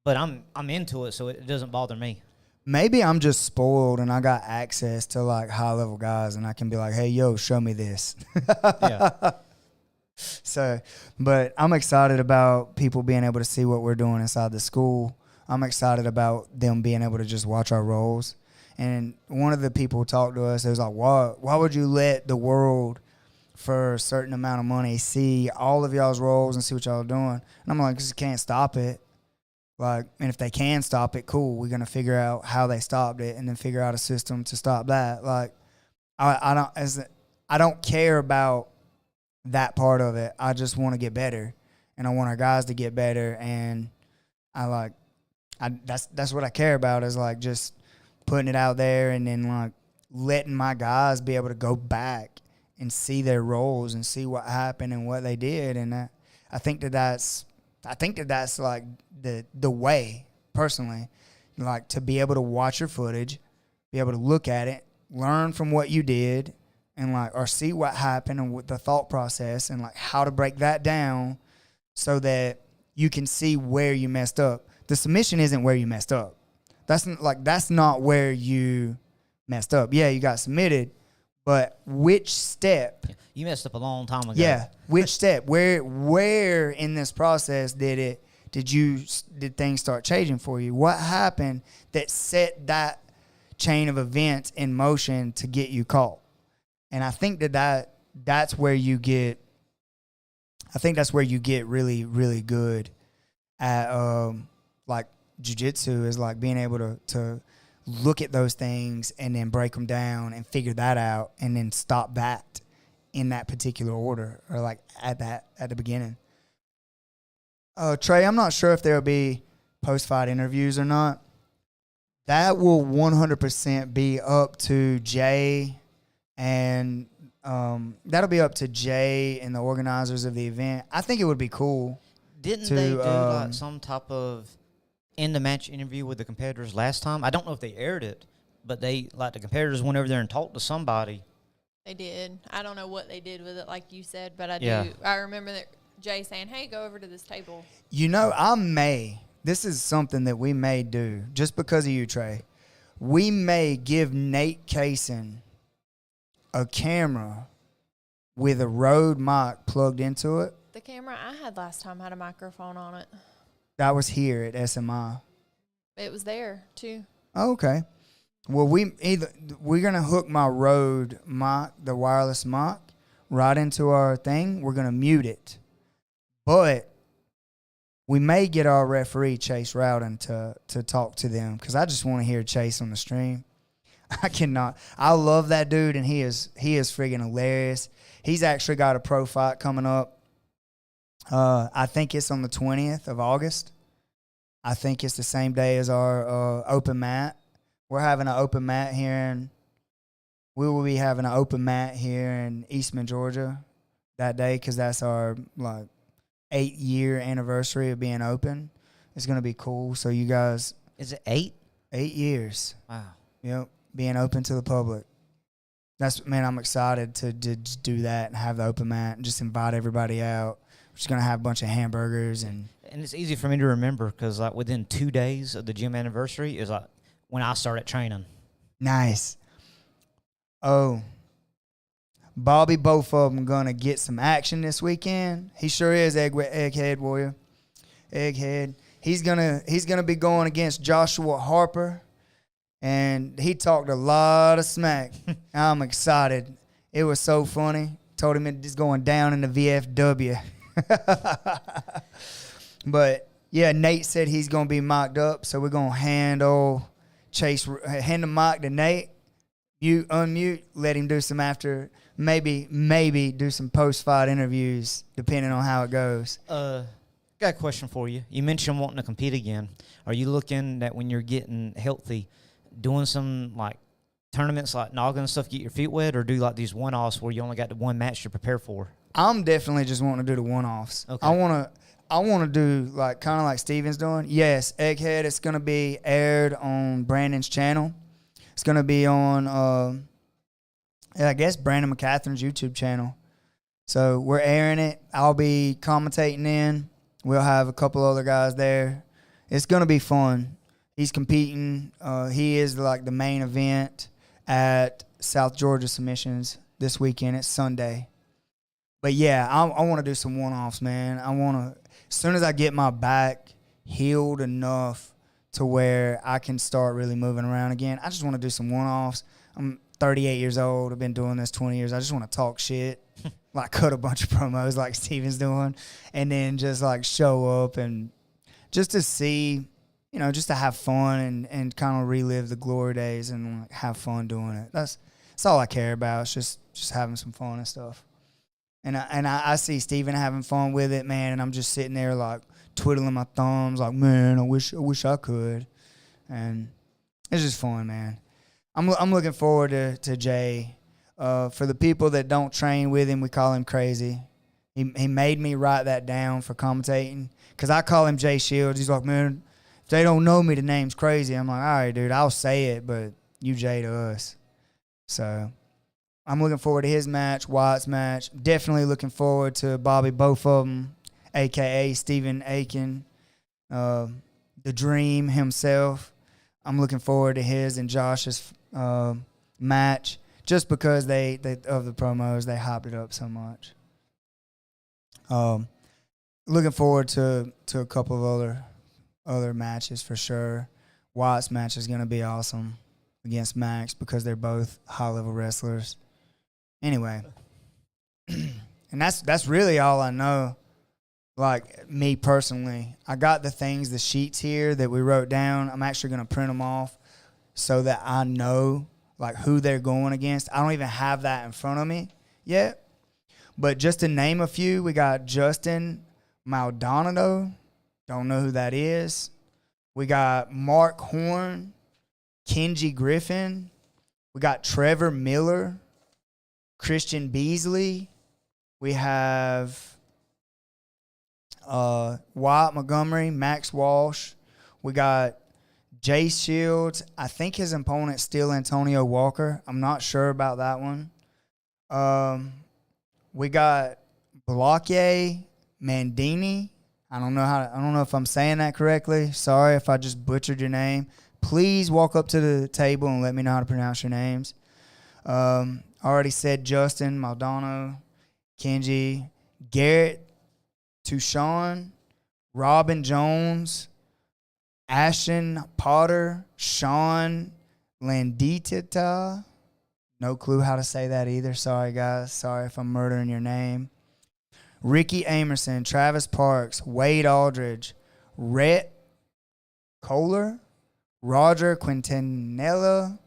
B: But I'm into it, so it doesn't bother me.
A: Maybe I'm just spoiled and I got access to like high level guys, and I can be like, hey, yo, show me this.
B: Yeah.
A: So, but I'm excited about people being able to see what we're doing inside the school. I'm excited about them being able to just watch our roles. And one of the people talked to us, it was like, why would you let the world for a certain amount of money see all of y'all's roles and see what y'all are doing? And I'm like, because you can't stop it. Like, and if they can stop it, cool. We're gonna figure out how they stopped it, and then figure out a system to stop that. Like, I don't care about that part of it. I just want to get better, and I want our guys to get better. And that's what I care about, is like just putting it out there, and then like letting my guys be able to go back and see their roles and see what happened and what they did. And I think that's like the way, personally, like to be able to watch your footage, be able to look at it, learn from what you did, and like, or see what happened and what the thought process, and like how to break that down so that you can see where you messed up. The submission isn't where you messed up. That's not where you messed up. Yeah, you got submitted, but which step?
B: You messed up a long time ago.
A: Yeah, which step? Where in this process did things start changing for you? What happened that set that chain of events in motion to get you caught? And I think that's where you get. I think that's where you get really, really good at like jiu-jitsu, is like being able to look at those things and then break them down and figure that out and then stop that in that particular order, or like at the beginning. Trey, I'm not sure if there'll be post-fight interviews or not. That will 100% be up to Jay, and that'll be up to Jay and the organizers of the event. I think it would be cool.
B: Didn't they do like some type of end-the-match interview with the competitors last time? I don't know if they aired it, but the competitors went over there and talked to somebody.
C: They did. I don't know what they did with it, like you said, but I
B: Yeah.
C: do. I remember that Jay saying, hey, go over to this table.
A: You know, this is something that we may do just because of you, Trey. We may give Nate Kaysen a camera with a Rode mic plugged into it.
C: The camera I had last time had a microphone on it.
A: That was here at SMI.
C: It was there, too.
A: Oh, okay. Well, we're gonna hook my Rode mic, the wireless mic, right into our thing. We're gonna mute it, but we may get our referee Chase Rowden to talk to them, because I just want to hear Chase on the stream. I cannot. I love that dude, and he is friggin' hilarious. He's actually got a pro fight coming up. I think it's on the 20th of August. I think it's the same day as our open mat. We're having an open mat here, we will be having an open mat here in Eastman, Georgia, that day, because that's our 8-year anniversary of being open. It's gonna be cool. So you guys,
B: Is it 8?
A: 8 years.
B: Wow.
A: Yep, being open to the public. I'm excited to do that and have the open mat and just invite everybody out. We're just gonna have a bunch of hamburgers and
B: it's easy for me to remember, because like within 2 days of the gym anniversary is like when I started training.
A: nice. Oh, Bobby, both of them gonna get some action this weekend. He sure is, Egghead Warrior. Egghead. He's gonna be going against Joshua Harper, and he talked a lot of smack. I'm excited. It was so funny. Told him it's going down in the VFW. But yeah, Nate said he's gonna be mocked up, so we're gonna hand the mic to Nate. Mute, unmute, let him do some after. Maybe do some post-fight interviews, depending on how it goes.
B: Got a question for you. You mentioned wanting to compete again. Are you looking that when you're getting healthy, doing some like tournaments like Noggin and stuff, get your feet wet, or do like these one-offs where you only got the one match to prepare for?
A: I'm definitely just wanting to do the one-offs.
B: Okay.
A: I want to do like kind of like Steven's doing. Yes, Egghead. It's gonna be aired on Brandon's channel. It's gonna be on, I guess Brandon McCatherin's YouTube channel. So we're airing it. I'll be commentating in. We'll have a couple other guys there. It's gonna be fun. He's competing. He is like the main event at South Georgia Submissions this weekend. It's Sunday. But yeah, I want to do some one-offs, man. I want to, as soon as I get my back healed enough to where I can start really moving around again, I just want to do some one-offs. I'm 38 years old. I've been doing this 20 years. I just want to talk shit, like cut a bunch of promos like Steven's doing, and then just like show up and just to see, you know, just to have fun and kind of relive the glory days and like have fun doing it. That's all I care about. It's just having some fun and stuff. And I see Steven having fun with it, man, and I'm just sitting there like twiddling my thumbs, like, man, I wish I could. And it's just fun, man. I'm looking forward to Jay. For the people that don't train with him, we call him Crazy. He made me write that down for commentating because I call him Jay Shields. He's like, man, if they don't know me, the name's Crazy. I'm like, all right, dude, I'll say it, but you Jay to us. So I'm looking forward to his match, Wyatt's match. Definitely looking forward to Bobby, both of them, a.k.a. Stephen Aiken, the Dream himself. I'm looking forward to his and Josh's match just because they of the promos, they hopped it up so much. Looking forward to a couple of other matches for sure. Wyatt's match is going to be awesome against Max because they're both high-level wrestlers. Anyway, and that's really all I know, like me personally. I got the sheets here that we wrote down. I'm actually going to print them off so that I know like who they're going against. I don't even have that in front of me yet. But just to name a few, we got Justin Maldonado. Don't know who that is. We got Mark Horn, Kenji Griffin. We got Trevor Miller, Christian Beasley. We have Wyatt Montgomery, Max Walsh. We got Jay Shields. I think his opponent's still Antonio Walker. I'm not sure about that one. We got Blockie Mandini. I don't know if I'm saying that correctly. Sorry if I just butchered your name. Please walk up to the table and let me know how to pronounce your names. I already said Justin Maldonado, Kenji, Garrett Tuchon, Robin Jones, Ashton Potter, Sean Landitita. No clue how to say that either. Sorry, guys. Sorry if I'm murdering your name. Ricky Amerson, Travis Parks, Wade Aldridge, Rhett Kohler, Roger Quintanilla,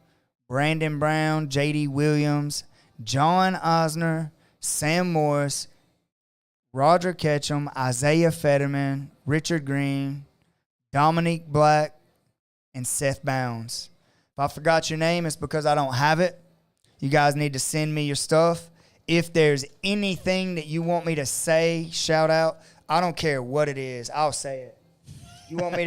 A: Brandon Brown, J.D. Williams, John Osner, Sam Morris, Roger Ketchum, Isaiah Fetterman, Richard Green, Dominique Black, and Seth Bounds. If I forgot your name, it's because I don't have it. You guys need to send me your stuff. If there's anything that you want me to say, shout out, I don't care what it is. I'll say it. You want me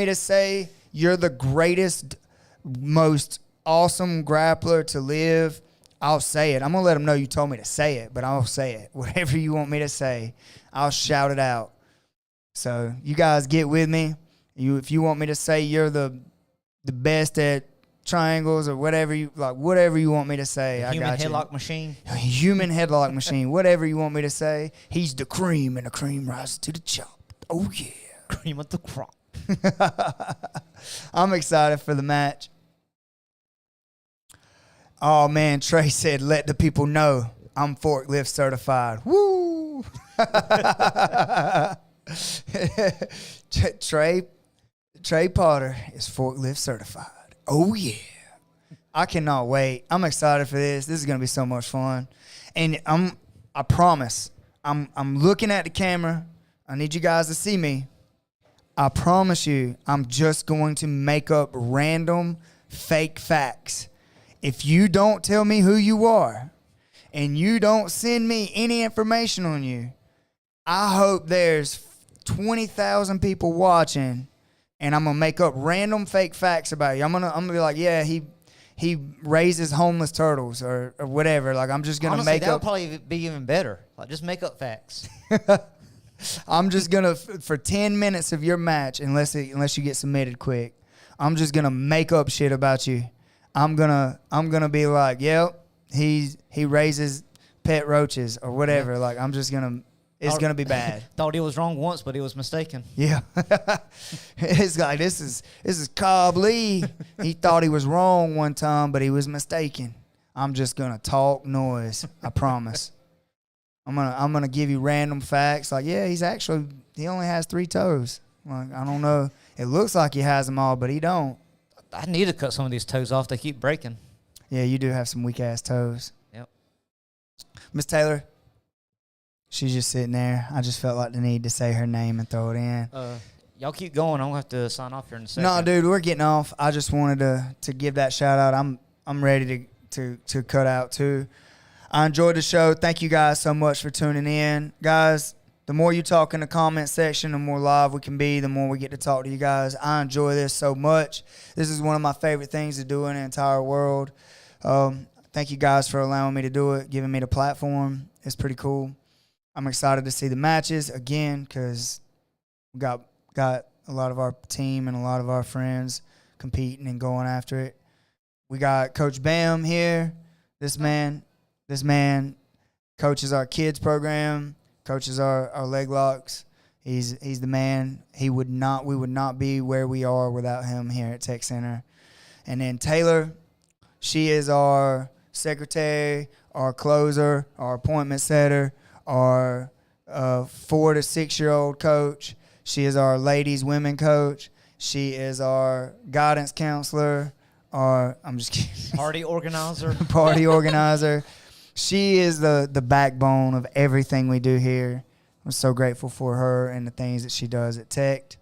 A: to say you're the greatest, most awesome grappler to live, I'll say it. I'm going to let them know you told me to say it, but I'll say it. Whatever you want me to say, I'll shout it out. So you guys get with me. If you want me to say you're the best at triangles or whatever you want me to say, I got you.
B: Human headlock machine.
A: Human headlock machine. Whatever you want me to say. He's the cream, and the cream rises to the top. Oh yeah,
B: Cream of the crop.
A: I'm excited for the match. Oh man, Trey said, "Let the people know I'm forklift certified." Woo! Trey Potter is forklift certified. Oh yeah. I cannot wait. I'm excited for this. This is gonna be so much fun. And I promise, I'm looking at the camera. I need you guys to see me. I promise you, I'm just going to make up random fake facts. If you don't tell me who you are and you don't send me any information on you, I hope there's 20,000 people watching, and I'm gonna make up random fake facts about you. I'm gonna be like, yeah, he raises homeless turtles or whatever. Like, I'm just gonna make
B: that
A: up.
B: would probably be even better. Like, just make up facts.
A: I'm just gonna for 10 minutes of your match, unless you get submitted quick, I'm just gonna make up shit about you. I'm gonna be like, yep, he raises pet roaches or whatever. Yeah. Like, I'm just gonna. It's going to be bad.
B: Thought he was wrong once, but he was mistaken.
A: Yeah. It's like, this is Cobb Lee. He thought he was wrong one time, but he was mistaken. I'm just going to talk noise. I promise. I'm going to give you random facts. Like, yeah, he only has 3 toes. Like, I don't know. It looks like he has them all, but he don't.
B: I need to cut some of these toes off. They keep breaking.
A: Yeah, you do have some weak-ass toes.
B: Yep.
A: Miss Taylor. She's just sitting there. I just felt like the need to say her name and throw it in.
B: Y'all keep going. I'm going to have to sign off here in a second.
A: No, dude, we're getting off. I just wanted to give that shout out. I'm ready to cut out too. I enjoyed the show. Thank you guys so much for tuning in. Guys, the more you talk in the comment section, the more live we can be, the more we get to talk to you guys. I enjoy this so much. This is one of my favorite things to do in the entire world. Thank you guys for allowing me to do it, giving me the platform. It's pretty cool. I'm excited to see the matches again because we got a lot of our team and a lot of our friends competing and going after it. We got Coach Bam here. This man coaches our kids program, coaches our leg locks. He's the man. We would not be where we are without him here at Tech Center. And then Taylor, she is our secretary, our closer, our appointment setter, our 4 to 6 year old coach. She is our ladies women coach. She is our guidance counselor. I'm just kidding.
B: Party organizer.
A: Party organizer. She is the backbone of everything we do here. I'm so grateful for her and the things that she does at Tect.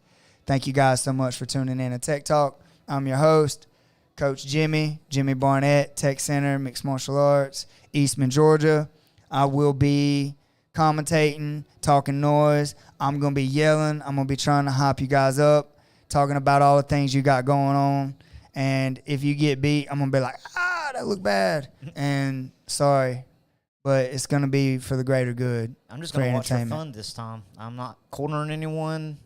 A: Thank you guys so much for tuning in to Tech Talk. I'm your host, Coach Jimmy Barnett, Tech Center, Mixed Martial Arts, Eastman, Georgia. I will be commentating, talking noise. I'm going to be yelling. I'm going to be trying to hype you guys up, talking about all the things you got going on. And if you get beat, I'm going to be like, that looked bad. And sorry, but it's going to be for the greater good.
B: I'm just going to watch for fun this time. I'm not cornering anyone.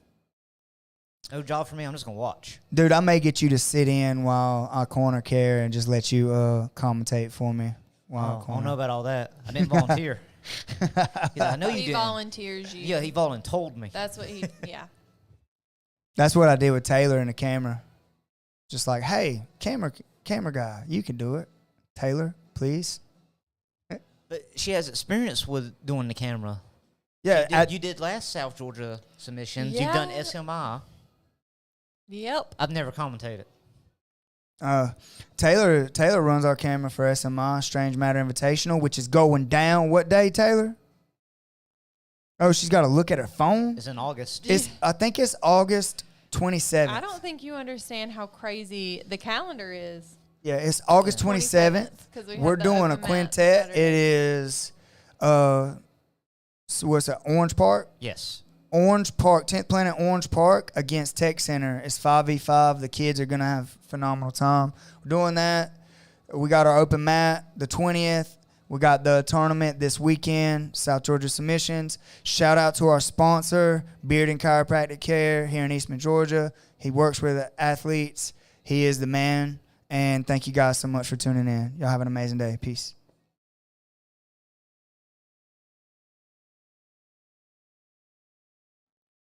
B: No job for me. I'm just going to watch.
A: Dude, I may get you to sit in while I corner care and just let you commentate for me.
B: I don't know about all that. I didn't volunteer. I know you did.
C: He volunteers you.
B: Yeah, he told me.
C: That's what he, yeah.
A: That's what I did with Taylor and the camera. Just like, hey, camera guy, you can do it. Taylor, please.
B: But she has experience with doing the camera.
A: Yeah.
B: You did last South Georgia submissions.
C: Yeah.
B: You've done SMI.
C: Yep.
B: I've never commentated.
A: Taylor runs our camera for SMI, Strange Matter Invitational, which is going down what day, Taylor? Oh, she's got to look at her phone?
B: It's in August.
A: I think it's August 27th.
C: I don't think you understand how crazy the calendar is.
A: Yeah, it's August 27th. We're doing a quintet. It is, what's that, Orange Park?
B: Yes.
A: Orange Park, 10th Planet Orange Park against Tech Center. It's 5v5. The kids are going to have a phenomenal time. We're doing that. We got our open mat the 20th. We got the tournament this weekend, South Georgia Submissions. Shout out to our sponsor, Beard and Chiropractic Care here in Eastman, Georgia. He works with athletes. He is the man. And thank you guys so much for tuning in. Y'all have an amazing day. Peace.